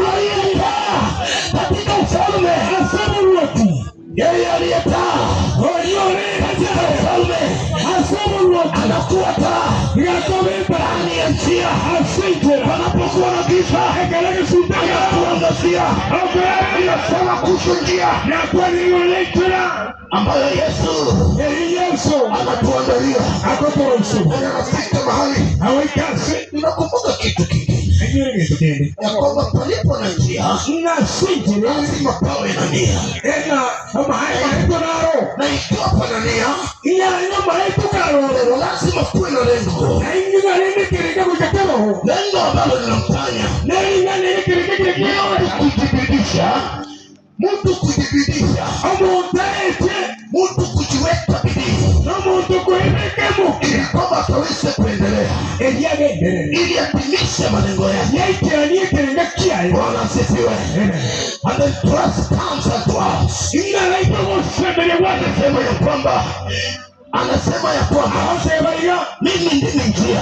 aliyetaa katika ufalme yeye aliyetaa katika ufalme anakuwa taa ndani ya njia panapokuwa na giza anatuangazia. Anasema kuhusu njia ambayo Yesu anatuandalia. Anafika mahali unakumbuka kitu kingine ya kwamba palipo na njia lazima pawe na nia, na ikiwa pana nia lazima kuwe na lengo, lengo ambalo linamfanya mtu kujibidisha, mtu kujiweka bidii ili kwamba ataweze kuendelea, ili atimishe malengo yake. Bwana asifiwe. And then trust comes unto us. Anasema ya kwamba mimi ndimi njia.